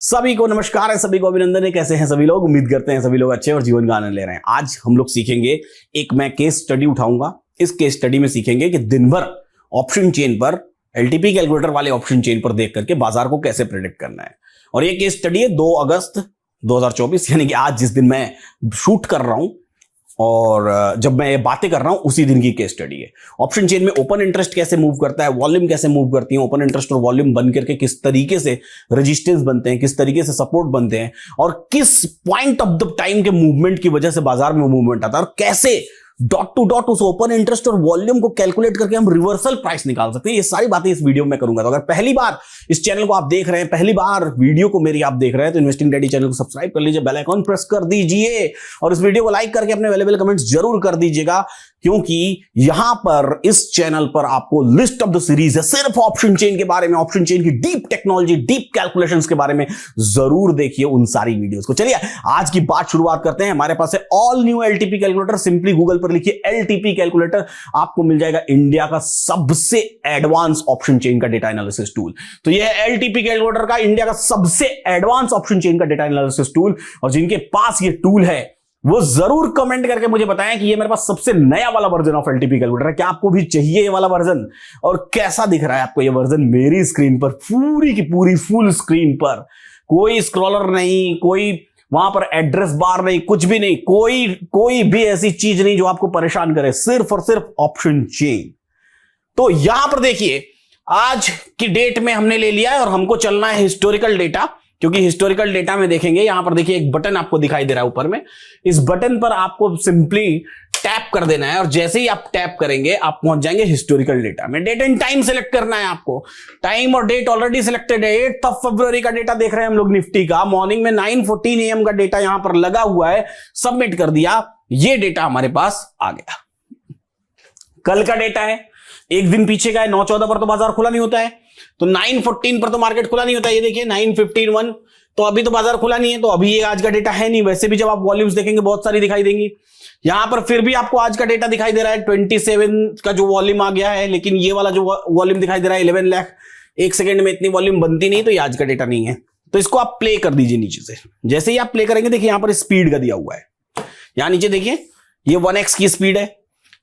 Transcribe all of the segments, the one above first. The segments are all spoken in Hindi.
सभी को नमस्कार है, सभी को अभिनंदन है। कैसे हैं सभी लोग? उम्मीद करते हैं सभी लोग अच्छे और जीवन का आनंद ले रहे हैं। आज हम लोग सीखेंगे, एक मैं केस स्टडी उठाऊंगा। इस केस स्टडी में सीखेंगे कि दिन भर ऑप्शन चेन पर, एलटीपी कैलकुलेटर वाले ऑप्शन चेन पर देख करके बाजार को कैसे प्रेडिक्ट करना है। और ये केस स्टडी है 2 अगस्त 2024, यानी कि आज जिस दिन मैं शूट कर रहा हूं और जब मैं ये बातें कर रहा हूं उसी दिन की केस स्टडी है। ऑप्शन चेन में ओपन इंटरेस्ट कैसे मूव करता है, वॉल्यूम कैसे मूव करती है, ओपन इंटरेस्ट और वॉल्यूम बन करके किस तरीके से रेजिस्टेंस बनते हैं, किस तरीके से सपोर्ट बनते हैं और किस पॉइंट ऑफ द टाइम के मूवमेंट की वजह से बाजार में मूवमेंट आता है और कैसे डॉट टू डॉट उस ओपन इंटरेस्ट और वॉल्यूम को कैलकुलेट करके हम रिवर्सल प्राइस निकाल सकते हैं। ये सारी बातें इस वीडियो में करूंगा। तो अगर पहली बार इस चैनल को आप देख रहे हैं, पहली बार वीडियो को मेरी आप देख रहे हैं, तो इन्वेस्टिंग डैडी चैनल को सब्सक्राइब कर लीजिए, बेल आइकॉन प्रेस कर दीजिए और इस वीडियो को लाइक करके अपने वैल्यूएबल कमेंट्स जरूर कर दीजिएगा, क्योंकि यहां पर इस चैनल पर आपको लिस्ट ऑफ द सीरीज है सिर्फ ऑप्शन चेन के बारे में, ऑप्शन चेन की डीप टेक्नोलॉजी, डीप कैलकुलेशंस के बारे में। जरूर देखिए उन सारी वीडियोस को। चलिए आज की बात शुरुआत करते हैं। हमारे पास है all new LTP calculator. Simply Google पर लिखिए एलटीपी कैलकुलेटर, आपको मिल जाएगा इंडिया का सबसे एडवांस ऑप्शन चेन का डेटा एनालिसिस टूल। तो यह है एलटीपी कैलकुलेटर का इंडिया का सबसे एडवांस ऑप्शन चेन का डेटा एनालिसिस टूल। और जिनके पास ये टूल है वो जरूर कमेंट करके मुझे बताएं कि ये मेरे पास सबसे नया वाला वर्जन ऑफ एलटीपी कैलकुलेटर है। क्या आपको भी चाहिए ये वाला वर्जन? और कैसा दिख रहा है आपको ये वर्जन मेरी स्क्रीन पर, पूरी की पूरी फुल स्क्रीन पर, कोई स्क्रॉलर नहीं, कोई वहां पर एड्रेस बार नहीं, कुछ भी नहीं, कोई भी ऐसी चीज नहीं जो आपको परेशान करे, सिर्फ और सिर्फ ऑप्शन चेन। तो यहां पर देखिए आज की डेट में हमने ले लिया है और हमको चलना है हिस्टोरिकल डेटा, क्योंकि हिस्टोरिकल डेटा में देखेंगे। यहां पर देखिए एक बटन आपको दिखाई दे रहा है ऊपर में, इस बटन पर आपको सिंपली टैप कर देना है और जैसे ही आप टैप करेंगे आप पहुंच जाएंगे हिस्टोरिकल डेटा में। डेट एंड टाइम सेलेक्ट करना है आपको। टाइम और डेट ऑलरेडी सिलेक्टेड है। 8 फरवरी का डेटा देख रहे हैं हम लोग निफ्टी का। मॉर्निंग में 9:14 AM का डेटा यहां पर लगा हुआ है, सबमिट कर दिया, ये डेटा हमारे पास आ गया। कल का डेटा है, एक दिन पीछे का है। 9:14 पर तो बाजार खुला नहीं होता है, तो 9:14 पर तो मार्केट खुला नहीं होता है। ये देखिए 9:15 तो अभी तो बाजार खुला नहीं है, तो अभी ये आज का डेटा है नहीं। वैसे भी जब आप वॉल्यूम्स देखेंगे बहुत सारी दिखाई देंगी। यहां पर फिर भी आपको आज का डेटा दिखाई दे रहा है, 27 का जो वॉल्यूम आ गया है, लेकिन ये वाला जो वॉल्यूम दिखाई दे रहा है 11 लाख, एक सेकंड में इतनी वॉल्यूम बनती नहीं, तो ये आज का डेटा नहीं है। तो इसको आप प्ले कर दीजिए नीचे से। जैसे ही आप प्ले करेंगे देखिए यहां पर स्पीड का दिया हुआ है, यहां नीचे देखिए ये 1x की स्पीड है।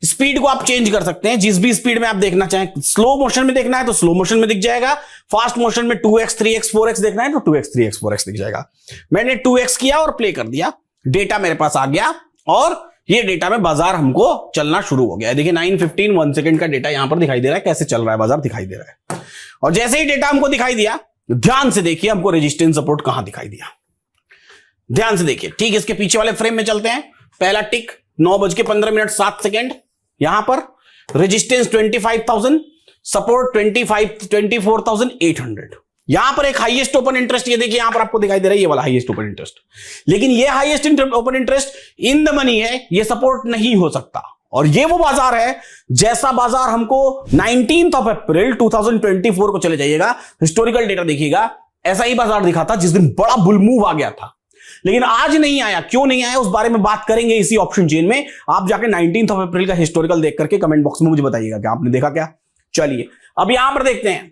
स्पीड को आप चेंज कर सकते हैं जिस भी स्पीड में आप देखना चाहें। स्लो मोशन में देखना है तो स्लो मोशन में दिख जाएगा, फास्ट मोशन में 2x 3x 4x देखना है तो 2x 3x 4x दिख जाएगा। मैंने 2x किया और प्ले कर दिया, डेटा मेरे पास आ गया और ये डेटा में बाजार हमको चलना शुरू हो गया है। देखिए 9:15 1 सेकंड का डेटा यहां पर दिखाई दे रहा है, कैसे चल रहा है बाजार दिखाई दे रहा है। और जैसे ही डेटा हमको दिखाई दिया, ध्यान से देखिए हमको रेजिस्टेंस सपोर्ट कहां दिखाई दिया, ध्यान से देखिए। ठीक, इसके पीछे वाले फ्रेम में चलते हैं। पहला टिक 9:15 यहां पर रेजिस्टेंस 25,000, सपोर्ट 24,800। यहां पर एक हाईएस्ट ओपन इंटरेस्ट, ये देखिए यहां पर आपको दिखाई दे रहा है ये वाला हाईएस्ट ओपन इंटरेस्ट, लेकिन ये highest open interest in the money है, ये सपोर्ट नहीं हो सकता। और ये वो बाजार है जैसा बाजार हमको 19 अप्रैल 2024 को चले जाइएगा, हिस्टोरिकल डेटा देखिएगा, ऐसा ही बाजार दिखा था जिस दिन बड़ा बुल मूव आ गया था। लेकिन आज नहीं आया, क्यों नहीं आया उस बारे में बात करेंगे इसी ऑप्शन चेन में। आप जाके 19 अप्रैल का हिस्टोरिकल देख करके कमेंट बॉक्स में मुझे बताइएगा कि आपने देखा क्या। चलिए अब यहां पर देखते हैं,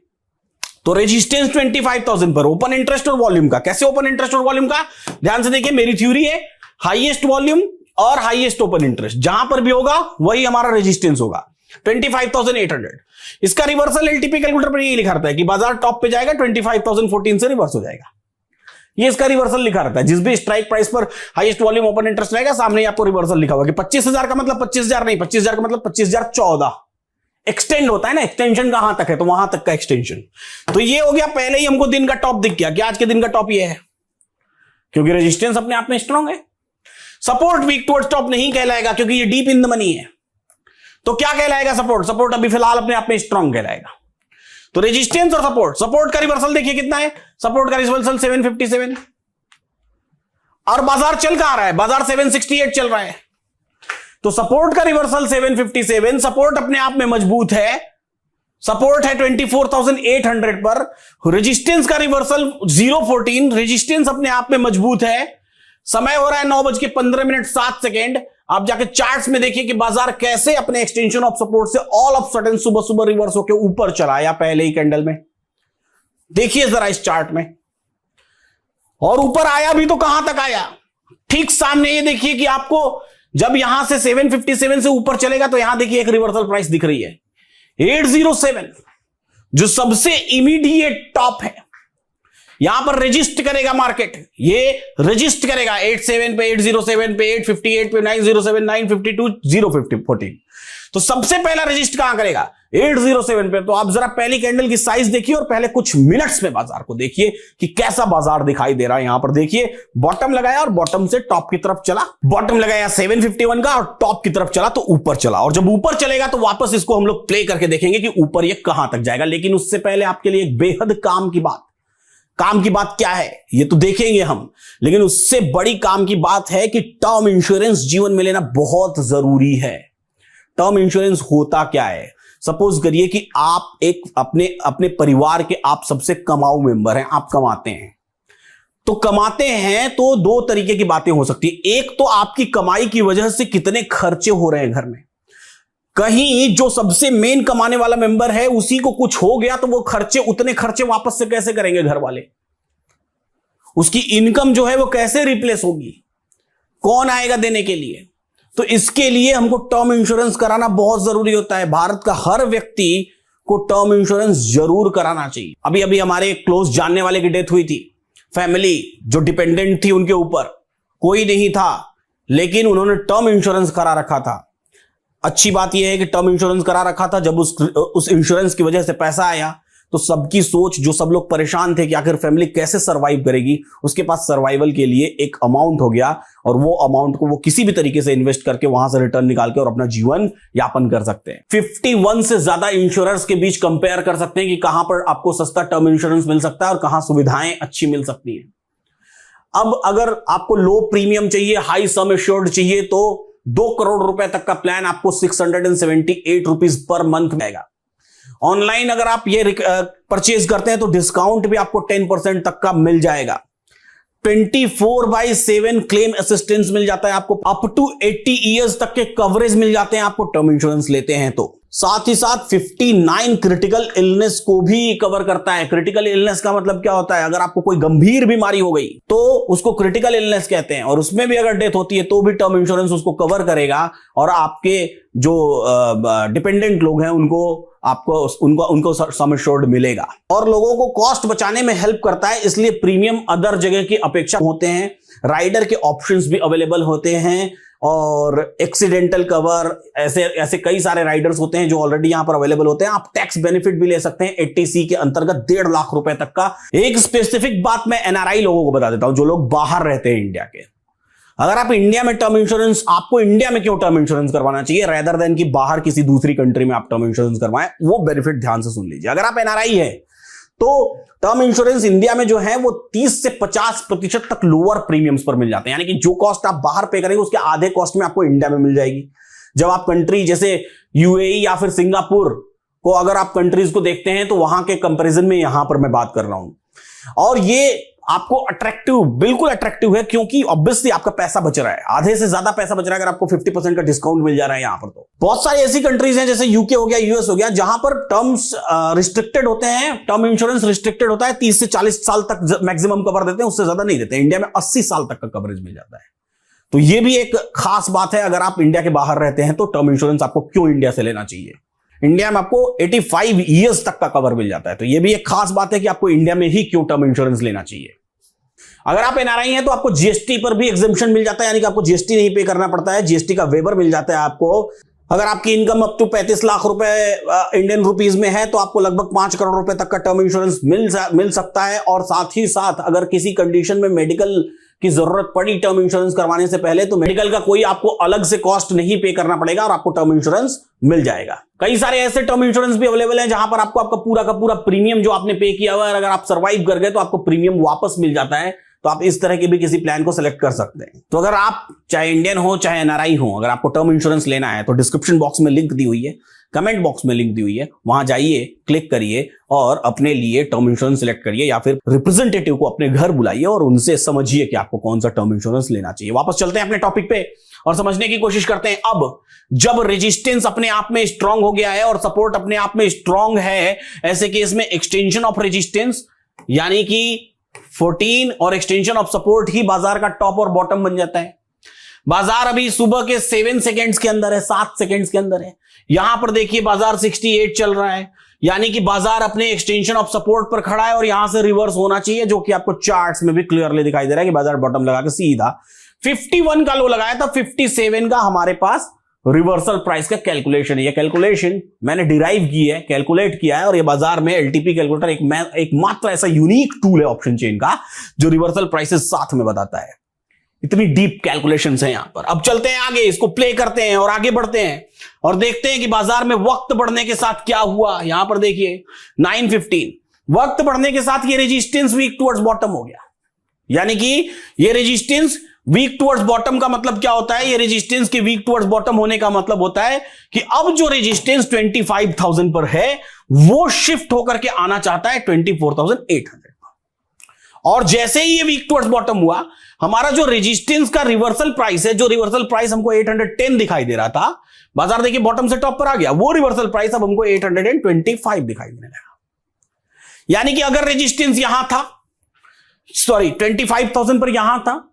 तो रेजिस्टेंस 25,000 पर, ओपन इंटरेस्ट और वॉल्यूम का। कैसे ओपन इंटरेस्ट और वॉल्यूम का? ध्यान से देखिए, मेरी थ्योरी है हाईएस्ट वॉल्यूम और हाईएस्ट ओपन इंटरेस्ट जहां पर भी होगा वही हमारा रेजिस्टेंस होगा, 25,800। इसका रिवर्सल एलटीपी कैलकुलेटर पर यही लिखा रहता है कि बाजार टॉप पे जाएगा 25,014 से रिवर्स हो जाएगा। ये इसका रिवर्सल लिखा रहता है। जिस भी स्ट्राइक प्राइस पर हाईएस्ट वॉल्यूम ओपन इंटरेस्ट रहेगा, सामने आपको रिवर्सल लिखा होगा कि 25,000 का मतलब 25,000 नहीं, 25,000 का मतलब 25,014। एक्सटेंड होता है ना, एक्सटेंशन कहां तक है, तो वहां तक का एक्सटेंशन। तो ये हो गया, पहले ही हमको दिन का टॉप दिख गया कि आज के दिन का टॉप ये है, क्योंकि रेजिस्टेंस अपने आप में स्ट्रांग है। सपोर्ट वीक टुवर्ड्स टॉप नहीं कहलाएगा क्योंकि ये डीप इन द मनी है। तो क्या कहलाएगा? सपोर्ट। सपोर्ट अभी फिलहाल अपने आप में स्ट्रांग कहलाएगा। तो रेजिस्टेंस और सपोर्ट, सपोर्ट का रिवर्सल देखिए कितना है, सपोर्ट का रिवर्सल 757 और बाजार चल कहां रहा है, बाजार 768 चल रहा है। तो सपोर्ट का रिवर्सल 757, सपोर्ट अपने आप में मजबूत है, सपोर्ट है 24,800 पर। रेजिस्टेंस का रिवर्सल 014, रेजिस्टेंस अपने आप में मजबूत है। समय हो रहा है 9:15 आप जाके चार्ट्स में देखिए कि बाजार कैसे अपने एक्सटेंशन ऑफ सपोर्ट से ऑल ऑफ सडन सुबह सुबह रिवर्स होकर ऊपर चला, या पहले ही कैंडल में देखिए जरा इस चार्ट में। और ऊपर आया भी तो कहां तक आया, ठीक सामने ये देखिए कि आपको जब यहां से 757 से ऊपर चलेगा तो यहां देखिए एक रिवर्सल प्राइस दिख रही है 807, जो सबसे इमीडिएट टॉप है। यहां पर रजिस्ट करेगा मार्केट, ये रजिस्ट करेगा 87 पे, 807 पे, 858 पे, 907, 952, 014। तो सबसे पहला रजिस्ट कहां करेगा 807 पे। तो आप जरा पहली कैंडल की साइज देखिए और पहले कुछ मिनट्स में बाजार को देखिए कि कैसा बाजार दिखाई दे रहा है। यहां पर देखिए बॉटम लगाया और बॉटम से टॉप की तरफ चला, बॉटम लगाया 751 का और टॉप की तरफ चला तो ऊपर चला। और जब ऊपर चलेगा तो वापस इसको हम लोग प्ले करके देखेंगे कि ऊपर ये कहां तक जाएगा। लेकिन उससे पहले आपके लिए एक बेहद काम की बात क्या है ये तो देखेंगे हम, लेकिन उससे बड़ी काम की बात है कि टर्म इंश्योरेंस जीवन में लेना बहुत जरूरी है। टर्म इंश्योरेंस होता क्या है, सपोज करिए कि आप एक अपने परिवार के आप सबसे कमाऊ मेंबर हैं, आप कमाते हैं। तो कमाते हैं तो दो तरीके की बातें हो सकती है। एक तो आपकी कमाई की वजह से कितने खर्चे हो रहे हैं घर में, कहीं जो सबसे मेन कमाने वाला मेंबर है उसी को कुछ हो गया तो वो उतने खर्चे वापस से कैसे करेंगे घर वाले, उसकी इनकम जो है वो कैसे रिप्लेस होगी, कौन आएगा देने के लिए। तो इसके लिए हमको टर्म इंश्योरेंस कराना बहुत जरूरी होता है। भारत का हर व्यक्ति को टर्म इंश्योरेंस जरूर कराना चाहिए। अभी अभी हमारे क्लोज जानने वाले की डेथ हुई थी, फैमिली जो डिपेंडेंट थी उनके ऊपर कोई नहीं था, लेकिन उन्होंने टर्म इंश्योरेंस करा रखा था। अच्छी बात यह है कि टर्म इंश्योरेंस करा रखा था, जब उस इंश्योरेंस की वजह से पैसा आया तो सबकी सोच, जो सब लोग परेशान थे कि आखिर फैमिली कैसे सरवाइव करेगी, उसके पास सर्वाइवल के लिए एक अमाउंट हो गया और वो अमाउंट को वो किसी भी तरीके से इन्वेस्ट करके वहां से रिटर्न निकाल के और अपना जीवन यापन कर सकते हैं। 51 से ज्यादा इंश्योरेंस के बीच कंपेयर कर सकते हैं कि कहां पर आपको सस्ता टर्म इंश्योरेंस मिल सकता है और कहां सुविधाएं अच्छी मिल सकती है। अब अगर आपको लो प्रीमियम चाहिए, हाई सम एश्योर्ड चाहिए, तो 2 करोड़ रुपए तक का प्लान आपको 678 रुपीज पर मंथ मिलेगा। ऑनलाइन अगर आप ये परचेज करते हैं तो डिस्काउंट भी आपको 10% तक का मिल जाएगा। 24/7 क्लेम असिस्टेंस मिल जाता है आपको, अप टू 80 ईयर्स तक के कवरेज मिल जाते हैं आपको टर्म इंश्योरेंस लेते हैं तो। साथ ही साथ 59 क्रिटिकल इलनेस को भी कवर करता है। क्रिटिकल इलनेस का मतलब क्या होता है, अगर आपको कोई गंभीर बीमारी हो गई तो उसको क्रिटिकल इलनेस कहते हैं, और उसमें भी अगर डेथ होती है तो भी टर्म इंश्योरेंस उसको कवर करेगा और आपके जो डिपेंडेंट लोग हैं उनको सम एश्योर्ड मिलेगा और लोगों को कॉस्ट बचाने में हेल्प करता है। इसलिए प्रीमियम अदर जगह की अपेक्षा होते हैं, राइडर के ऑप्शंस भी अवेलेबल होते हैं और एक्सीडेंटल कवर, ऐसे कई सारे राइडर्स होते हैं जो ऑलरेडी यहां पर अवेलेबल होते हैं। आप टैक्स बेनिफिट भी ले सकते हैं 80C के अंतर्गत 1.5 लाख रुपए तक का। एक स्पेसिफिक बात मैं एनआरआई लोगों को बता देता हूं, जो लोग बाहर रहते हैं इंडिया के। अगर आप इंडिया में टर्म इंश्योरेंस, आपको इंडिया में क्यों टर्म इंश्योरेंस करवाना चाहिए रेदर देन कि बाहर किसी दूसरी कंट्री में आप टर्म इंश्योरेंस करवाएं, वो बेनिफिट ध्यान से सुन लीजिए। अगर आप एनआरआई है तो टर्म इंश्योरेंस इंडिया में जो है वो 30 से 50% तक लोअर प्रीमियम्स पर मिल जाते हैं, यानी कि जो कॉस्ट आप बाहर पे करेंगे उसके आधे कॉस्ट में आपको इंडिया में मिल जाएगी। जब आप कंट्री जैसे यूएई या फिर सिंगापुर को अगर आप कंट्रीज को देखते हैं तो वहां के कंपैरिजन में यहां पर मैं बात कर रहा हूं, और ये आपको अट्रैक्टिव, बिल्कुल अट्रैक्टिव है क्योंकि ऑब्वियसली आपका पैसा बच रहा है, आधे से ज्यादा पैसा बच रहा है अगर आपको 50% का डिस्काउंट मिल जा रहा है यहां पर। तो बहुत सारी ऐसी कंट्रीज हैं जैसे यूके हो गया, यूएस हो गया, जहां पर टर्म्स रिस्ट्रिक्टेड होते हैं, टर्म इंश्योरेंस रिस्ट्रिक्टेड होता है, 30 से 40 साल तक मैक्सिमम कवर देते हैं, उससे ज्यादा नहीं देते। इंडिया में 80 साल तक का कवरेज मिल जाता है। तो ये भी एक खास बात है, अगर आप इंडिया के बाहर रहते हैं तो टर्म इंश्योरेंस आपको क्यों इंडिया से लेना चाहिए। इंडिया में आपको 85 ईयर्स तक का कवर मिल जाता है, तो ये भी एक खास बात है कि आपको इंडिया में ही क्यों टर्म इंश्योरेंस लेना चाहिए। अगर आप एनआरआई हैं तो आपको जीएसटी पर भी एग्जेम्पशन मिल जाता है, यानी कि आपको जीएसटी नहीं पे करना पड़ता है, जीएसटी का वेबर मिल जाता है आपको। अगर आपकी इनकम अप टू 35 लाख रुपए इंडियन रुपीज में है तो आपको लगभग 5 करोड़ रुपए तक का टर्म इंश्योरेंस मिल सकता है। और साथ ही साथ अगर किसी कंडीशन में मेडिकल की जरूरत पड़ी टर्म इंश्योरेंस करवाने से पहले, तो मेडिकल का कोई आपको अलग से कॉस्ट नहीं पे करना पड़ेगा और आपको टर्म इंश्योरेंस मिल जाएगा। कई सारे ऐसे टर्म इंश्योरेंस भी अवेलेबल हैं जहां पर आपको आपका पूरा का पूरा प्रीमियम जो आपने पे किया हुआ है, अगर आप सर्वाइव कर गए तो आपको प्रीमियम वापस मिल जाता है। तो आप इस तरह के भी किसी प्लान को सिलेक्ट कर सकते हैं। तो अगर आप चाहे इंडियन हो चाहे एनआरआई हो, अगर आपको टर्म इंश्योरेंस लेना है तो डिस्क्रिप्शन बॉक्स में लिंक दी हुई है, कमेंट बॉक्स में लिंक दी हुई है, वहां जाइए, क्लिक करिए और अपने लिए टर्म इंश्योरेंस सिलेक्ट करिए या फिर रिप्रेजेंटेटिव को अपने घर बुलाइए और उनसे समझिए कि आपको कौन सा टर्म इंश्योरेंस लेना चाहिए। वापस चलते हैं अपने टॉपिक पे और समझने की कोशिश करते हैं। अब जब रेजिस्टेंस अपने आप में स्ट्रांग हो गया है और सपोर्ट अपने आप में स्ट्रांग है, ऐसे केस में एक्सटेंशन ऑफ रेजिस्टेंस यानी कि 14 और एक्सटेंशन ऑफ सपोर्ट ही बाजार का टॉप और बॉटम बन जाता है। बाजार अभी सुबह के 7 सेकेंड्स के अंदर है, 7 सेकेंड्स के अंदर है। यहां पर देखिए बाजार 68 चल रहा है, यानी कि बाजार अपने एक्सटेंशन ऑफ सपोर्ट पर खड़ा है और यहां से रिवर्स होना चाहिए, जो कि आपको चार्ट्स में भी क्लियरली दिखाई दे रहा है कि बाजार बॉटम लगा के सीधा 51 का लो लगाया था, 57 का हमारे पास रिवर्सल प्राइस का कैलकुलेशन है। ये कैलकुलेशन मैंने डिराइव की है, कैलकुलेट किया है, और ये बाजार में एलटीपी कैलकुलेटर एक मात्र ऐसा यूनिक टूल है ऑप्शन चेन का जो रिवर्सल प्राइसेस साथ में बताता है। इतनी डीप कैलकुलेशंस हैं यहां पर। अब चलते हैं आगे, इसको प्ले करते हैं और आगे बढ़ते हैं और देखते हैं कि बाजार में वक्त बढ़ने के साथ क्या हुआ। यहां पर देखिए 9:15 वक्त बढ़ने के साथ ये रेजिस्टेंस वीक टुवर्ड्स बॉटम हो गया, यानी कि ये रेजिस्टेंस वीक टुवर्ड्स बॉटम का मतलब क्या होता है? ये रेजिस्टेंस के वीक टुवर्ड्स बॉटम होने का मतलब होता है कि अब जो रेजिस्टेंस 25,000 पर है वो शिफ्ट होकर के आना चाहता है 24,800 पर। और जैसे ही ये वीक टुवर्ड्स बॉटम हुआ, हमारा जो रेजिस्टेंस का रिवर्सल प्राइस है, जो रिवर्सल प्राइस हमको 810 दिखाई दे रहा था, बाजार देखिए बॉटम से टॉप पर आ गया, वो रिवर्सल प्राइस अब हमको 825 दिखाई देने लगा। यानी कि अगर रेजिस्टेंस यहां था, सॉरी 25,000 पर यहां था,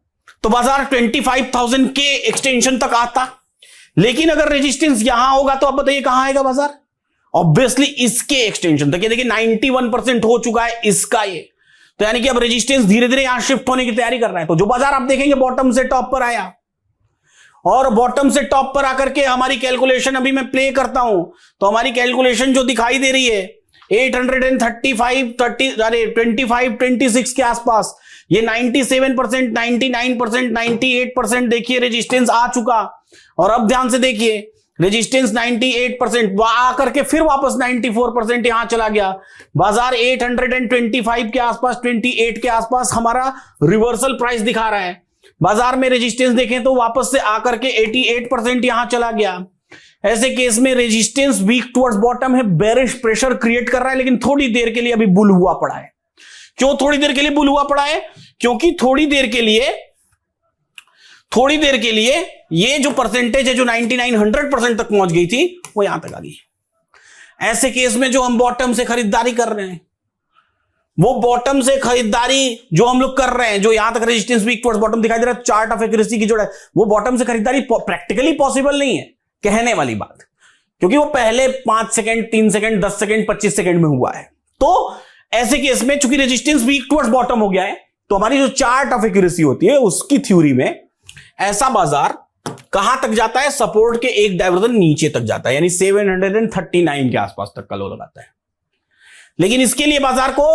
तो बाजार 25,000 के एक्सटेंशन तक आता। लेकिन अगर रेजिस्टेंस यहां होगा तो अब बताइए कहां आएगा बाजार? ऑब्वियसली इसके एक्सटेंशन तक। ये देखिए 91% हो चुका है इसका ये, तो यानी कि अब रेजिस्टेंस धीरे धीरे यहां शिफ्ट होने की तैयारी कर रहा है। तो जो बाजार आप देखेंगे बॉटम से टॉप पर आया, और बॉटम से टॉप पर आकर के हमारी कैलकुलेशन अभी मैं प्ले करता हूं, तो हमारी कैलकुलेशन जो दिखाई दे रही है 835, 25, 26 के आसपास, ये 97%, 99%, 98% देखिए रेजिस्टेंस आ चुका। और अब ध्यान से देखिए रेजिस्टेंस 98% आकर के फिर वापस 94% यहां चला गया। बाजार 825 के आसपास, 28 के आसपास हमारा रिवर्सल प्राइस दिखा रहा है। बाजार में रेजिस्टेंस देखें तो वापस से आकर के 88% यहां चला गया। ऐसे केस में रेजिस्टेंस वीक टुवर्ड्स बॉटम है, बेरिश प्रेशर क्रिएट कर रहा है, लेकिन थोड़ी देर के लिए अभी बुल हुआ पड़ा है। क्यों थोड़ी देर के लिए बुल हुआ पड़ा है? क्योंकि थोड़ी देर के लिए ये जो परसेंटेज है जो 99-100% तक पहुंच गई थी वो यहां तक आ गई। ऐसे केस में जो हम बॉटम से खरीदारी कर रहे हैं, वो बॉटम से खरीदारी जो हम लोग कर रहे हैं, जो यहां तक रेजिस्टेंस वीक टुवर्ड्स बॉटम दिखाई दे रहा है, चार्ट ऑफ एक्यूरेसी की जो है, वो बॉटम से खरीदारी प्रैक्टिकली पॉसिबल नहीं है, कहने वाली बात, क्योंकि वो पहले 5 सेकंड, 3 सेकंड, 10 सेकंड, 25 सेकंड में हुआ है। तो ऐसे केस में चूंकि रेजिस्टेंस वीक टुवर्ड्स बॉटम हो गया है, तो हमारी जो चार्ट ऑफ एक्यूरेसी होती है उसकी थ्योरी में ऐसा बाजार कहां तक जाता है? सपोर्ट के एक डाइवर्जन नीचे तक जाता है, यानी 739 के आसपास तक का लो लगाता है। लेकिन इसके लिए बाजार को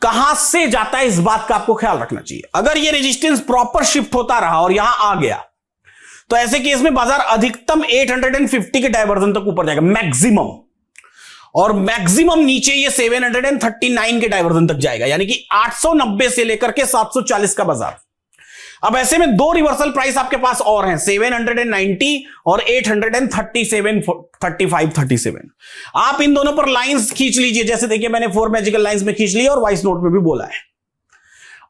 कहां से जाता है इस बात का आपको ख्याल रखना चाहिए। अगर ये रेजिस्टेंस प्रॉपर शिफ्ट होता रहा और यहां आ गया, तो ऐसे केस में बाजार अधिकतम 850 के डाइवर्जन तक ऊपर जाएगा मैक्सिमम, और मैक्सिमम नीचे ये 739 के डाइवर्जन तक जाएगा, यानी कि 890 से लेकर के 740 का बाजार। अब ऐसे में दो रिवर्सल प्राइस आपके पास और हैं, 790 और 837, 35, 37। आप इन दोनों पर लाइंस खींच लीजिए, जैसे देखिए मैंने 4 मैजिकल लाइंस में खींच ली और वॉइस नोट में भी बोला है।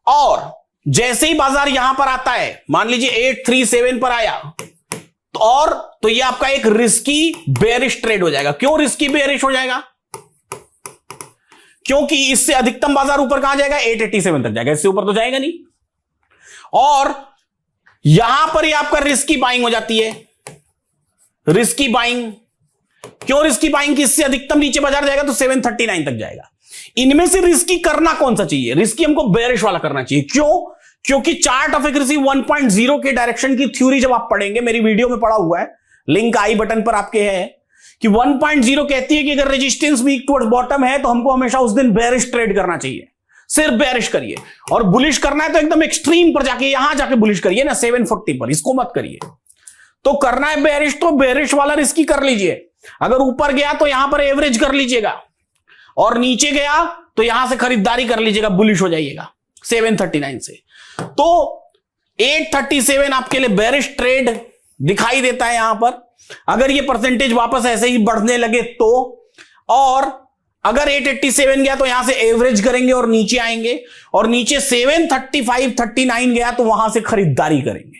और जैसे ही बाजार यहां पर आता है, मान लीजिए 837 पर आया, तो ये आपका एक रिस्की बेरिश ट्रेड हो जाएगा। क्यों रिस्की बेरिश हो जाएगा? क्योंकि इससे अधिकतम बाजार ऊपर कहां जाएगा? 887 तक जाएगा, इससे ऊपर तो जाएगा नहीं। और यहां पर ही आपका रिस्की बाइंग हो जाती है। रिस्की बाइंग क्यों रिस्की बाइंग? की इससे अधिकतम नीचे बाजार जाएगा तो 739 तक जाएगा। इनमें से रिस्की करना कौन सा चाहिए? रिस्की हमको बेरिश वाला करना चाहिए। क्यों? क्योंकि चार्ट ऑफ एक्यूरेसी 1.0 के डायरेक्शन की थ्योरी जब आप पढ़ेंगे, मेरी वीडियो में पढ़ा हुआ है, लिंक आई बटन पर आपके है, कि 1.0 कहती है कि अगर रेजिस्टेंस वीक टुवर्ड्स बॉटम है तो हमको हमेशा उस दिन बेरिश ट्रेड करना चाहिए, सिर्फ बेरिश करिए। और बुलिश करना है तो एकदम एक्सट्रीम पर जाके, यहां जाके बुलिश करिए ना, 740 पर, इसको मत करिए। तो करना है बेरिश तो बेरिश वाला रिस्की कर लीजिए। अगर ऊपर गया तो यहां पर एवरेज कर लीजिएगा, और नीचे गया तो यहां से खरीदारी कर लीजिएगा, बुलिश हो जाइएगा 739 से। तो 837 आपके लिए बेरिश ट्रेड दिखाई देता है यहां पर। अगर ये परसेंटेज वापस ऐसे ही बढ़ने लगे तो, और अगर 887 गया तो यहां से एवरेज करेंगे और नीचे आएंगे, और नीचे 735, 39 गया तो वहां से खरीदारी करेंगे,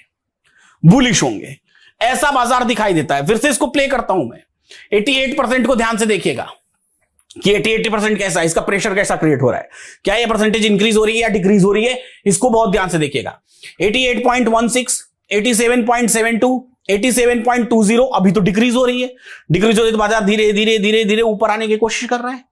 बुलिश होंगे। ऐसा बाजार दिखाई देता है। फिर से इसको प्ले करता हूं मैं, 88% को ध्यान से देखिएगा। कि 80% कैसा है, इसका प्रेशर कैसा क्रिएट हो रहा है, क्या ये परसेंटेज इंक्रीज हो रही है या डिक्रीज हो रही है, इसको बहुत ध्यान से देखिएगा। 88.16, 87.72, 87.20 अभी तो डिक्रीज हो रही है। डिक्रीज हो रही है तो बाजार धीरे धीरे धीरे धीरे ऊपर आने की कोशिश कर रहा है।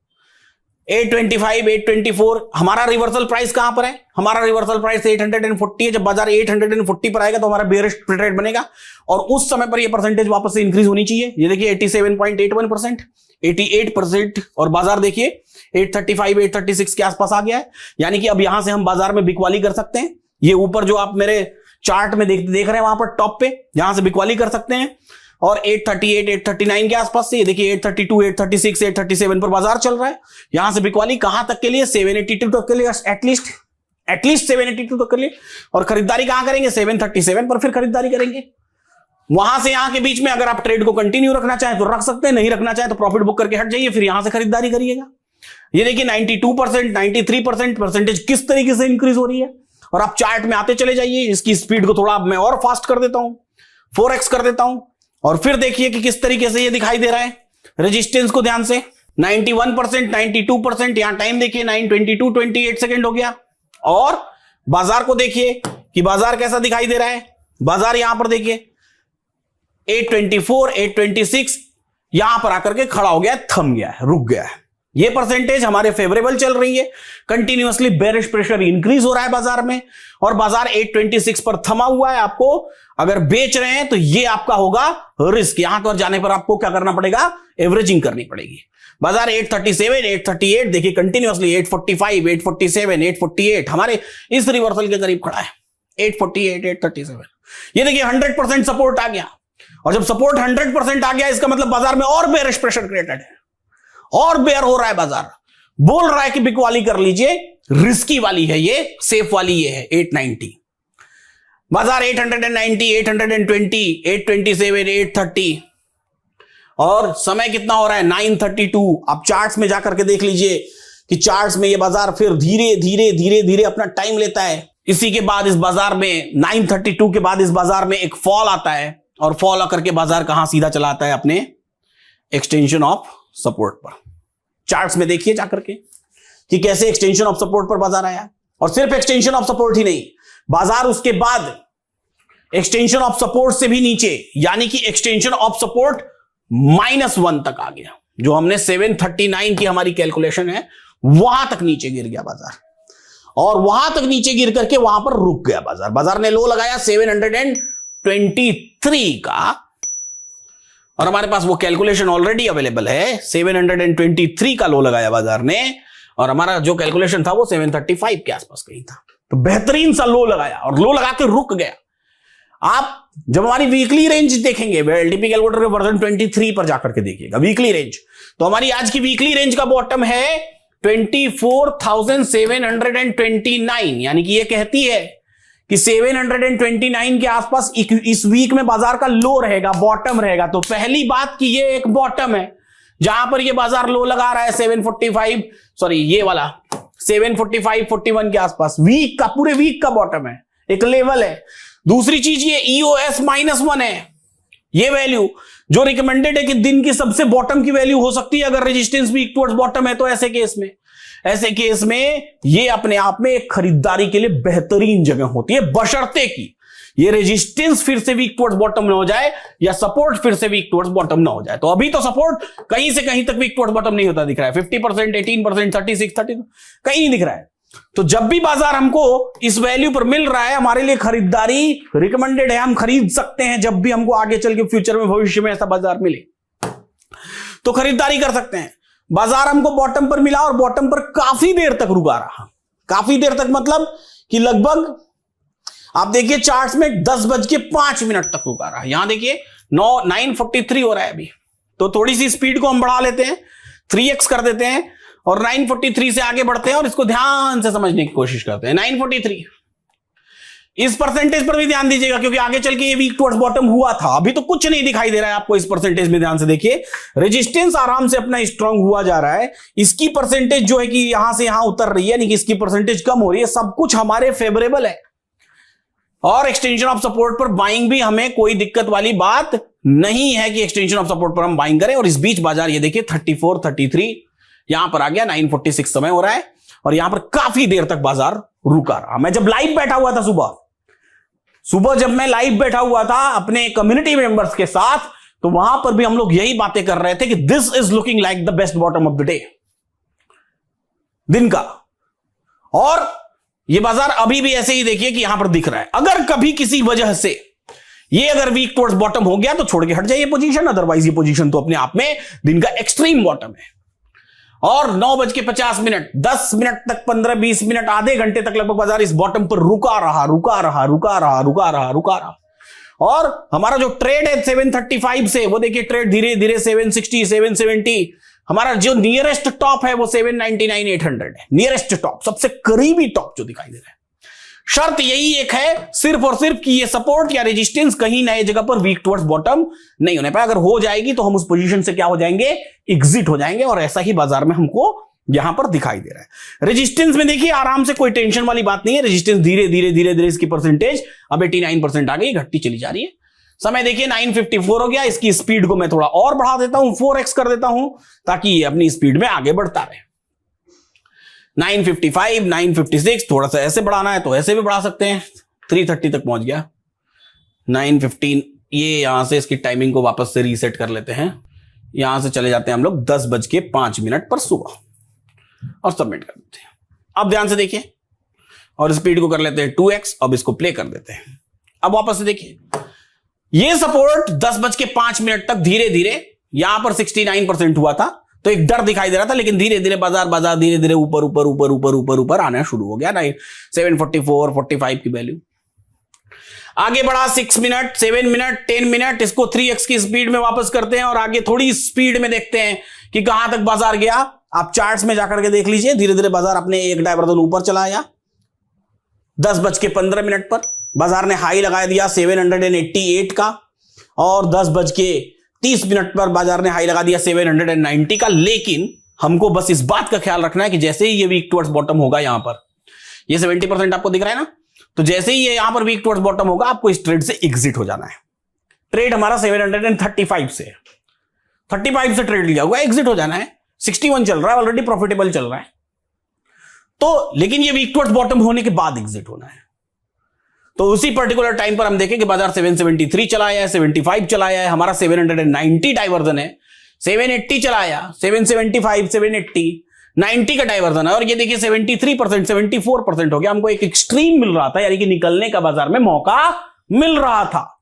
825, 824 हमारा रिवर्सल प्राइस कहां पर है, हमारा रिवर्सल प्राइस 840 है। जब बाजार 840 पर आएगा तो हमारा बेयरिश ट्रेड बनेगा और उस समय पर ये परसेंटेज वापस से इंक्रीज होनी चाहिए। ये देखिए 87.81%, 88% और बाजार देखिए 835, 836 के आसपास आ गया है। यानी कि अब यहां से हम बाजार में बिकवाली कर सकते हैं। ये ऊपर जो आप मेरे चार्ट में देख रहे हैं वहां पर टॉप पे, यहां से बिकवाली कर सकते हैं। और 838, 839 के आसपास से ये देखिए 832, 836, 837 पर बाजार चल रहा है। यहां से बिकवाली कहां तक के लिए, 782 तक के लिए, एटलीस्ट 782 तक के लिए। और खरीदारी कहां करेंगे, 737 पर फिर खरीदारी करेंगे। वहां से यहां के बीच में अगर आप ट्रेड को कंटिन्यू रखना चाहें तो रख सकते हैं, नहीं रखना चाहें तो प्रॉफिट बुक करके हट जाइए, फिर यहां से खरीदारी करिएगा। ये देखिए 92%, 93% परसेंटेज किस तरीके से इंक्रीज हो रही है। और आप चार्ट में आते चले जाइए, इसकी स्पीड को थोड़ा मैं और फास्ट कर देता हूं, 4x कर देता हूं, और फिर देखिए कि किस तरीके से ये दिखाई दे रहा है। रेजिस्टेंस को ध्यान से 91%, 92%, यहां टाइम देखिए 9:22:28 सेकंड हो गया। और बाजार को देखिए कि बाजार कैसा दिखाई दे रहा है। बाजार यहां पर देखिए 824, 826 यहां पर आकर के खड़ा हो गया, थम गया है, रुक गया है। ये परसेंटेज हमारे फेवरेबल चल रही है। कंटिन्यूअसली बेरिश प्रेशर इंक्रीज हो रहा है बाजार में और बाजार 826 पर थमा हुआ है। आपको अगर बेच रहे हैं तो ये आपका होगा रिस्क। यहां पर जाने पर आपको क्या करना पड़ेगा, एवरेजिंग करनी पड़ेगी। बाजार 837, 838 देखिए कंटिन्यूअसली 845, 847, 848 हमारे इस रिवर्सल के करीब खड़ा है। 848, 837 ये देखिए 100% सपोर्ट आ गया। और जब सपोर्ट 100% आ गया इसका मतलब बाजार में और बेरिश प्रेशर क्रिएटेड है, और बेयर हो रहा है। बाजार बोल रहा है कि बिकवाली कर लीजिए, रिस्की वाली है ये, सेफ वाली ये है 890। बाजार 890, 820, 827, 830 और समय कितना हो रहा है 932। आप चार्ट्स में जाकर के देख लीजिए कि चार्ट्स में ये बाजार फिर धीरे धीरे धीरे धीरे अपना टाइम लेता है। इसी के बाद इस बाजार में 932 के बाद इस बाजार में एक फॉल आता है और फॉल आकर के बाजार कहां सीधा चलाता है, अपने एक्सटेंशन ऑफ सपोर्ट पर। चार्ट्स में देखिए जाकर के कि कैसे एक्सटेंशन ऑफ सपोर्ट पर बाजार आया। और सिर्फ एक्सटेंशन ऑफ सपोर्ट ही नहीं, बाजार उसके बाद एक्सटेंशन ऑफ सपोर्ट से भी नीचे, यानी कि एक्सटेंशन ऑफ सपोर्ट -1 तक आ गया। जो हमने 739 की हमारी कैलकुलेशन है वहां तक नीचे गिर गया बाजार, और वहां तक नीचे गिर करके वहां पर रुक गया बाजार। बाजार ने लो लगाया 723 का, और हमारे पास वो कैलकुलेशन ऑलरेडी अवेलेबल है। 723 का लो लगाया बाजार ने, और हमारा जो कैलकुलेशन था वो 735 के आसपास कहीं था। तो बेहतरीन सा लो लगाया और लो लगा के रुक गया। आप जब हमारी वीकली रेंज देखेंगे, एलटीपी कैलकुलेटर के वर्जन 23 पर जाकर के देखिएगा वीकली रेंज, तो हमारी आज की वीकली रेंज का बॉटम है 24,729। यानी कि ये कहती है कि 729 के आसपास इस वीक में बाजार का लो रहेगा, बॉटम रहेगा। तो पहली बात कि ये एक बॉटम है जहां पर ये बाजार लो लगा रहा है 745, सॉरी ये वाला 745, 41 के आसपास। वीक का, पूरे वीक का बॉटम है, एक लेवल है। दूसरी चीज ये EOS -1 है, ये वैल्यू जो रिकमेंडेड है कि दिन की सबसे बॉटम की वैल्यू हो सकती है अगर रेजिस्टेंस भी टुवर्ड्स बॉटम है। तो ऐसे केस में ये अपने आप में एक खरीदारी के लिए बेहतरीन जगह होती है, बशर्ते कि ये रेजिस्टेंस फिर से वीक टुवर्ड्स बॉटम ना हो जाए या सपोर्ट फिर से वीक टुवर्ड्स बॉटम ना हो जाए। तो अभी तो सपोर्ट कहीं से कहीं तक वीक टुवर्ड्स बॉटम नहीं होता दिख रहा है। 50%, 18%, 36, 30 कहीं नहीं दिख रहा है। तो जब भी बाजार हमको इस वैल्यू पर मिल रहा है, हमारे लिए खरीदारी रिकमेंडेड है। हम खरीद सकते हैं जब भी हमको आगे चल के फ्यूचर में, भविष्य में ऐसा बाजार मिले तो खरीदारी कर सकते हैं। बाजार हमको बॉटम पर मिला और बॉटम पर काफी देर तक रुका रहा। काफी देर तक मतलब कि लगभग आप देखिए चार्ट्स में 10:05 तक रुका रहा। यहां देखिए 9:43 हो रहा है अभी। तो थोड़ी सी स्पीड को हम बढ़ा लेते हैं, 3x कर देते हैं और 9:43 से आगे बढ़ते हैं और इसको ध्यान से समझने की कोशिश करते हैं। 9:43 इस परसेंटेज पर भी ध्यान दीजिएगा क्योंकि आगे चल के ये वीक टुवर्ड्स बॉटम हुआ था। अभी तो कुछ नहीं दिखाई दे रहा है आपको। इस परसेंटेज में ध्यान से देखिए, रेजिस्टेंस आराम से अपना स्ट्रांग हुआ जा रहा है। इसकी परसेंटेज जो है कि यहां से यहां उतर रही है, यानी कि इसकी परसेंटेज कम हो रही है। सब कुछ हमारे फेवरेबल है और एक्सटेंशन ऑफ सपोर्ट पर बाइंग भी हमें कोई दिक्कत वाली बात नहीं है कि एक्सटेंशन ऑफ सपोर्ट पर हम बाइंग करें। और इस बीच बाजार ये देखिए 34, 33 यहां पर आ गया 9:46 समय हो रहा है और यहां पर काफी देर तक बाजार रुका रहा। मैं जब लाइव बैठा हुआ था सुबह जब मैं लाइव बैठा हुआ था अपने कम्युनिटी मेंबर्स के साथ, तो वहां पर भी हम लोग यही बातें कर रहे थे कि this is looking like the best bottom of the day दिन का। और ये बाजार अभी भी ऐसे ही देखिए कि यहां पर दिख रहा है। अगर कभी किसी वजह से ये अगर वीक टुवर्ड्स बॉटम हो गया तो छोड़ के हट जाइए पोजीशन, अदरवाइज ये पोजीशन तो अपने आप में दिन का एक्सट्रीम बॉटम है। और 9:50 10 मिनट तक 15-20 मिनट आधे घंटे तक लगभग बाजार इस बॉटम पर रुका रहा। और हमारा जो ट्रेड है 735 से, वो देखिए ट्रेड धीरे धीरे 760 770, हमारा जो नियरेस्ट टॉप है वो 799 800 है। नियरेस्ट टॉप, सबसे करीबी टॉप जो दिखाई दे रहा है। शर्त यही एक है सिर्फ और सिर्फ कि ये सपोर्ट या रेजिस्टेंस कहीं नए जगह पर वीक टुवर्ड्स बॉटम नहीं होने पाए। अगर हो जाएगी तो हम उस पोजीशन से क्या हो जाएंगे, एग्जिट हो जाएंगे। और ऐसा ही बाजार में हमको यहां पर दिखाई दे रहा है। रेजिस्टेंस में देखिए आराम से, कोई टेंशन वाली बात नहीं है। रेजिस्टेंस धीरे धीरे इसकी परसेंटेज अब 89% आ गई, घटती चली जा रही है। समय देखिए 9:54 हो गया। इसकी स्पीड को मैं थोड़ा और बढ़ा देता हूं, 4x कर देता हूं, ताकि ये अपनी स्पीड में आगे बढ़ता रहे। 9:55 9:56, थोड़ा सा ऐसे बढ़ाना है तो ऐसे भी बढ़ा सकते हैं। 3:30 तक पहुंच गया। 9:15, ये यहां से इसकी टाइमिंग को वापस से रीसेट कर लेते हैं। यहां से चले जाते हैं हम लोग 10:05 पर सुबह और सबमिट कर देते हैं। अब ध्यान से देखिए और स्पीड को कर लेते हैं 2x। अब इसको प्ले कर देते हैं। अब वापस से देखिए, ये सपोर्ट 10:05 तक धीरे धीरे यहां पर 69% हुआ था, तो एक डर दिखाई दे रहा था। लेकिन धीरे धीरे बाजार धीरे धीरे ऊपर आना शुरू हो गया। 744 45 की वैल्यू आगे बढ़ा। 6 मिनट 7 मिनट 10 मिनट, इसको 3x की स्पीड में वापस करते हैं और आगे थोड़ी स्पीड में देखते हैं कि कहां तक बाजार गया। आप चार्ट्स में जाकर के देख लीजिए, धीरे धीरे बाजार अपने एक डायवर्जन ऊपर चला आया। 10:15 पर बाजार ने हाई लगा दिया 788 का, और 10:30 पर बाजार ने हाई लगा दिया 790 का। लेकिन हमको बस इस बात का ख्याल रखना है कि जैसे ही ये वीक टुवर्ड्स बॉटम होगा, यहां पर ये 70% आपको दिख रहा है ना, तो जैसे ही ये यहां पर वीक टुवर्ड्स बॉटम होगा, आपको इस ट्रेड से एग्जिट हो जाना है। ट्रेड हमारा 735 से 35 से ट्रेड लिया हुआ, एग्जिट हो जाना है। 61 चल रहा है, ऑलरेडी प्रॉफिटेबल चल रहा है। तो लेकिन ये वीक टुवर्ड्स बॉटम होने के बाद एग्जिट होना है। तो उसी पर्टिकुलर टाइम पर हम देखें कि बाजार 773 चलाया है, 75 चलाया है, हमारा 790 डाइवर्जन है, 780 चलाया, 775 780 90 का डाइवर्जन है। और ये देखिए 73% 74% हो गया। हमको एक एक्सट्रीम मिल रहा था, यानी कि निकलने का बाजार में मौका मिल रहा था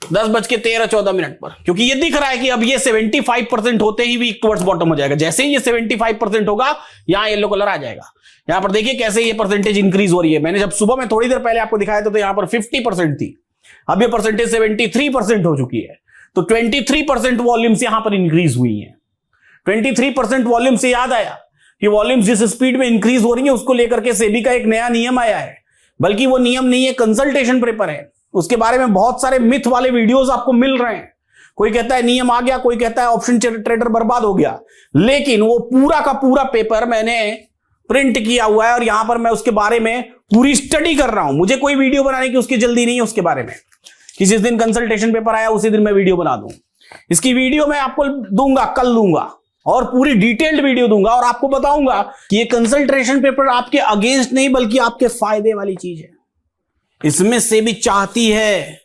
10:13-14 पर, क्योंकि ये दिख रहा है कि अब ये 75% होते ही वीक टुवर्ड्स बॉटम हो जाएगा। जैसे ही ये 75% होगा, यहां येलो कलर आ जाएगा। यहां पर देखिए कैसे ये परसेंटेज इंक्रीज हो रही है। मैंने जब सुबह में थोड़ी देर पहले आपको दिखाया था तो यहां पर 50% थी, अब ये परसेंटेज 73% हो चुकी है। तो 23% वॉल्यूम्स यहां पर इंक्रीज हुई हैं। 23% वॉल्यूम से याद आया कि वॉल्यूम्स जिस स्पीड में इंक्रीज हो रही है, उसको लेकर के सेबी का एक नया नियम आया है। बल्कि वो नियम नहीं है, कंसल्टेशन पेपर है। उसके बारे में बहुत सारे मिथ वाले वीडियोस आपको मिल रहे हैं। कोई कहता है नियम आ गया, कोई कहता है ऑप्शन ट्रेडर बर्बाद हो गया। लेकिन वो पूरा का पूरा पेपर मैंने प्रिंट किया हुआ है और यहां पर मैं उसके बारे में पूरी स्टडी कर रहा हूं। मुझे कोई वीडियो बनाने की उसकी जल्दी नहीं है उसके बारे में, कि जिस दिन कंसल्टेशन पेपर आया उसी दिन मैं वीडियो बना दूं। इसकी वीडियो मैं आपको दूंगा, कल दूंगा, और पूरी डिटेल्ड वीडियो दूंगा और आपको बताऊंगा कि ये कंसल्टेशन पेपर आपके अगेंस्ट नहीं बल्कि आपके फायदे वाली चीज है। इसमें से भी चाहती है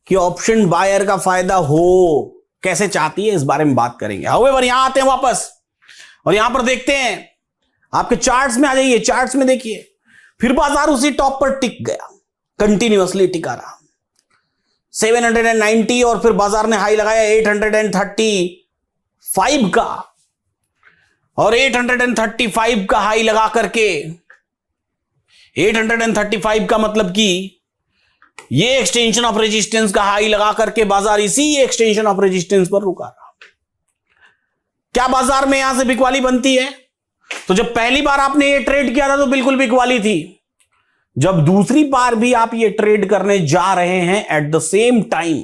कि ऑप्शन बायर का फायदा हो। कैसे चाहती है इस बारे में बात करेंगे। हाउएवर यहां आते हैं वापस और यहां पर देखते हैं, आपके चार्ट्स में आ जाइए। चार्ट्स में देखिए, फिर बाजार उसी टॉप पर टिक गया, कंटिन्यूअसली टिका रहा 790, और फिर बाजार ने हाई लगाया 835 का, और 835 का हाई लगा करके 835 का मतलब कि ये एक्सटेंशन ऑफ रेजिस्टेंस का हाई लगा करके बाजार इसी एक्सटेंशन ऑफ रेजिस्टेंस पर रुका रहा। क्या बाजार में यहां से बिकवाली बनती है? तो जब पहली बार आपने ये ट्रेड किया था तो बिल्कुल बिकवाली थी। जब दूसरी बार भी आप ये ट्रेड करने जा रहे हैं एट द सेम टाइम,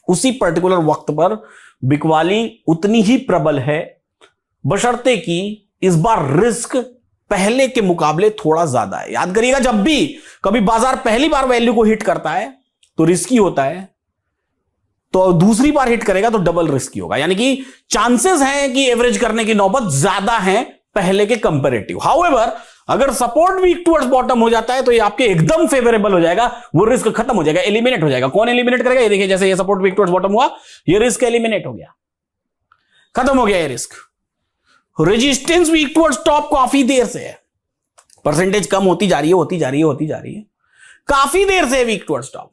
उसी पर्टिकुलर वक्त पर बिकवाली उतनी ही प्रबल है, बशर्ते कि इस बार रिस्क पहले के मुकाबले थोड़ा ज्यादा है। याद करिएगा, जब भी कभी बाजार पहली बार वैल्यू को हिट करता है तो रिस्की होता है, तो दूसरी बार हिट करेगा तो डबल रिस्की होगा, यानी कि चांसेस हैं कि एवरेज करने की नौबत ज्यादा है पहले के कंपैरेटिव। हाउएवर अगर सपोर्ट वीक टुवर्ड्स बॉटम हो जाता है तो ये आपके एकदम फेवरेबल हो जाएगा, वो रिस्क खत्म हो जाएगा, एलिमिनेट हो जाएगा। कौन एलिमिनेट करेगा? ये देखिए, जैसे ये सपोर्ट वीक टुवर्ड्स बॉटम हुआ, ये रिस्क एलिमिनेट हो गया, खत्म हो गया ये risk. Resistance weak towards top काफी देर से है, परसेंटेज कम होती जा रही है, होती जा रही है, होती जा रही है, काफी देर से वीक टुवर्ड्स टॉप,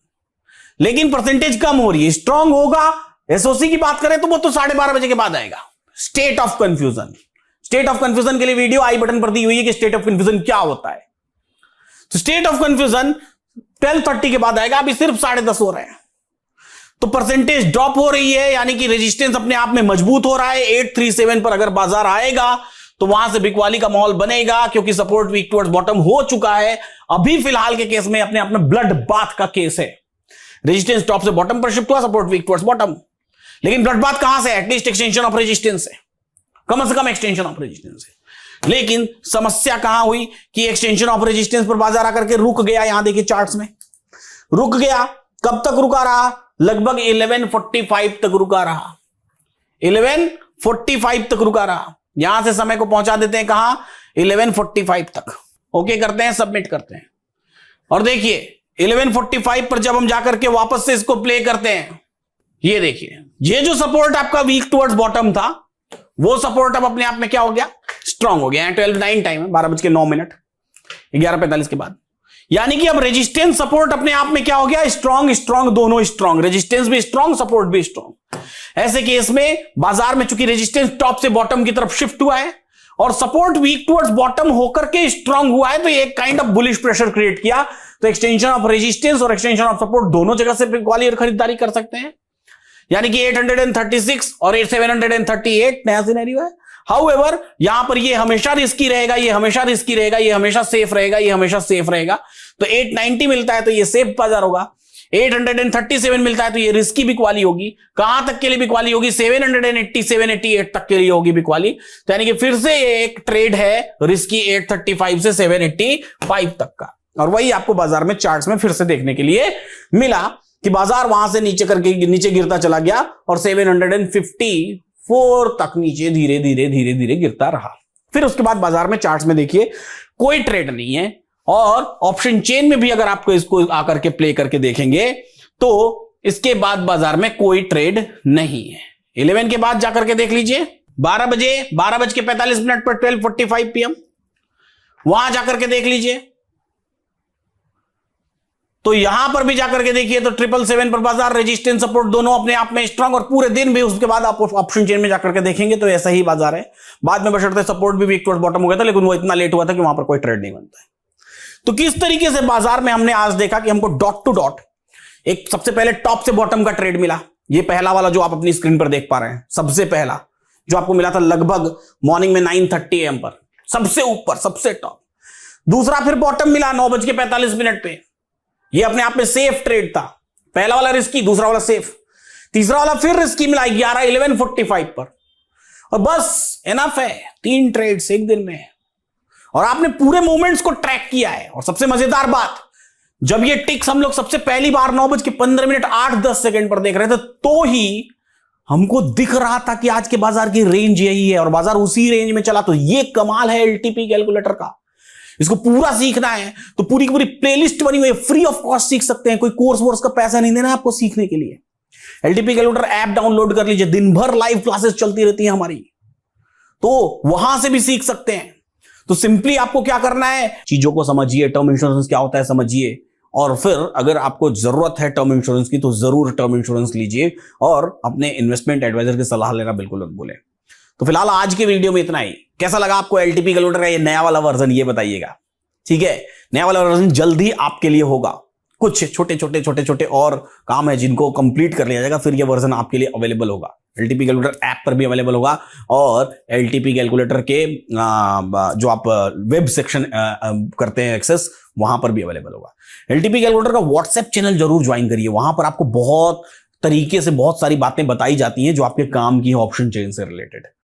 लेकिन परसेंटेज कम हो रही है। स्ट्रांग होगा, एसओसी की बात करें तो वो तो 12:30 बजे के बाद आएगा। State of confusion, state of confusion के लिए वीडियो आई बटन पर दी हुई है कि स्टेट ऑफ कंफ्यूजन क्या होता है। तो स्टेट ऑफ कंफ्यूजन 12:30 के बाद आएगा, अभी सिर्फ 10:30 हो रहे हैं, तो परसेंटेज ड्रॉप हो रही है, यानी कि रेजिस्टेंस अपने आप में मजबूत हो रहा है। 837 पर अगर बाजार आएगा तो वहां से बिकवाली का माहौल बनेगा, क्योंकि सपोर्ट वीक टुवर्ड्स बॉटम हो चुका है। अभी फिलहाल के केस में अपने आप में ब्लड बाथ का केस है, रेजिस्टेंस टॉप से बॉटम पर शिफ्ट हुआ, सपोर्ट वीक टुवर्ड्स बॉटम, लेकिन ब्लड बाथ कहां से? एटलीस्ट एक्सटेंशन ऑफ रेजिस्टेंस है, कम से कम एक्सटेंशन ऑफ रेजिस्टेंस है। लेकिन समस्या कहां हुई कि एक्सटेंशन ऑफ रेजिस्टेंस पर बाजार आकर के रुक गया। यहां देखिए चार्ट्स में रुक गया, कब तक रुका रहा? लगभग 11:45 तक रुका रहा, 11:45 तक रुका रहा। यहां से समय को पहुंचा देते हैं कहां? 11:45 तक। ओके करते हैं, सबमिट करते हैं, और देखिए 11:45 पर जब हम जाकर के वापस से इसको प्ले करते हैं, ये देखिए ये जो सपोर्ट आपका वीक टुवर्ड्स बॉटम था, वो सपोर्ट अब अपने आप में क्या हो गया? स्ट्रांग हो गया। 12:09 टाइम है, 12:09, 11:45 के बाद, यानी कि अब रेजिस्टेंस सपोर्ट अपने आप में क्या हो गया? स्ट्रांग, स्ट्रांग दोनों स्ट्रांग, रेजिस्टेंस भी स्ट्रांग, सपोर्ट भी स्ट्रांग। ऐसे केस में बाजार में चूंकि रेजिस्टेंस टॉप से बॉटम की तरफ शिफ्ट हुआ है और सपोर्ट वीक टुवर्ड्स बॉटम होकर के स्ट्रांग हुआ है, तो ये एक kind of bullish pressure create किया। तो एक्सटेंशन ऑफ रेजिस्टेंस और एक्सटेंशन ऑफ सपोर्ट दोनों जगह से बिकवाली और खरीदारी कर सकते हैं, यानी कि 836 और 738 नया सिनेरियो है। हाउएवर यहां पर ये हमेशा रिस्की रहेगा, ये हमेशा रिस्की रहेगा, ये हमेशा सेफ रहेगा, ये हमेशा सेफ रहेगा। तो 890 मिलता है तो ये सेफ बाजार होगा, 837 मिलता है तो ये रिस्की बिकवाली होगी। कहां तक के लिए बिकवाली होगी? 780 788 तक के लिए होगी बिकवाली। तो यानी कि फिर से ये एक ट्रेड है रिस्की 835 से 785 तक का, और वही आपको बाजार में चार्ट्स में फिर से देखने के लिए मिला कि बाजार वहां से नीचे करके नीचे गिरता चला गया और 754 तक नीचे धीरे धीरे धीरे धीरे गिरता रहा। फिर उसके बाद बाजार में चार्ट्स में देखिए कोई ट्रेड नहीं है, और ऑप्शन चेन में भी अगर आपको इसको आकर के प्ले करके देखेंगे तो इसके बाद बाजार में कोई ट्रेड नहीं है। 11 के बाद जाकर के देख लीजिए, 12:45 पर 12:45 PM, वहां जाकर के देख लीजिए, तो यहां पर भी जाकर के देखिए तो 777 पर बाजार, रेजिस्टेंस सपोर्ट दोनों अपने आप में स्ट्रांग, और पूरे दिन भी उसके बाद आप ऑप्शन चेन में जाकर के देखेंगे तो ऐसा ही बाजार है। बाद में बशर्ते सपोर्ट भी वीक टुवर्ड्स बॉटम हो गया था, लेकिन वो इतना लेट हुआ था कि वहां पर कोई ट्रेड नहीं बनता है। तो किस तरीके से बाजार में हमने आज देखा कि हमको डॉट टू डॉट एक सबसे पहले टॉप से बॉटम का ट्रेड मिला, ये पहला वाला जो आप अपनी स्क्रीन पर देख पा रहे हैं, सबसे पहला जो आपको मिला था लगभग मॉर्निंग में 9:30 AM पर, सबसे ऊपर सबसे टॉप। दूसरा फिर बॉटम मिला 9:45 पे, ये अपने आप में सेफ ट्रेड था, पहला वाला रिस्की, दूसरा वाला सेफ। तीसरा वाला फिर रिस्की मिला 11:45 पर, और बस एनफ है 3 ट्रेड्स एक दिन में, और आपने पूरे मूवमेंट्स को ट्रैक किया है। और सबसे मजेदार बात, जब ये टिक्स हम लोग सबसे पहली बार 9:15 8-10 सेकंड पर देख रहे थे तो ही हमको दिख रहा था कि आज के बाजार की रेंज यही है, और बाजार उसी रेंज में चला। तो ये कमाल है एलटीपी कैलकुलेटर का, इसको पूरा सीखना है तो पूरी की पूरी प्लेलिस्ट बनी हुई है, फ्री ऑफ कॉस्ट सीख सकते हैं, कोई कोर्स वोर्स का पैसा नहीं देना है आपको सीखने के लिए। एलटीपी कैलकुलेटर ऐप डाउनलोड कर लीजिए, दिन भर लाइव क्लासेस चलती रहती हैं हमारी, तो वहां से भी सीख सकते हैं। तो सिंपली आपको क्या करना है, चीजों को समझिए, टर्म इंश्योरेंस क्या होता है समझिए, और फिर अगर आपको जरूरत है टर्म इंश्योरेंस की तो जरूर टर्म इंश्योरेंस लीजिए, और अपने इन्वेस्टमेंट एडवाइजर की सलाह लेना बिल्कुल मत भूलें। तो फिलहाल आज के वीडियो में इतना ही। कैसा लगा आपको एलटीपी कैलकुलेटर का ये नया वाला वर्जन, ये बताइएगा। ठीक है, नया वाला वर्जन जल्द ही आपके लिए होगा, कुछ छोटे छोटे और काम है जिनको कंप्लीट कर लिया जाएगा, फिर ये वर्जन आपके लिए अवेलेबल होगा। एलटीपी कैलकुलेटर ऐप पर भी अवेलेबल होगा, और एलटीपी कैलकुलेटर के जो आप वेब सेक्शन करते हैं एक्सेस, वहां पर भी अवेलेबल होगा। एलटीपी कैलकुलेटर का व्हाट्सएप चैनल जरूर ज्वाइन करिए, वहां पर आपको बहुत तरीके से बहुत सारी बातें बताई जाती हैं जो आपके काम की है ऑप्शन चेन से रिलेटेड।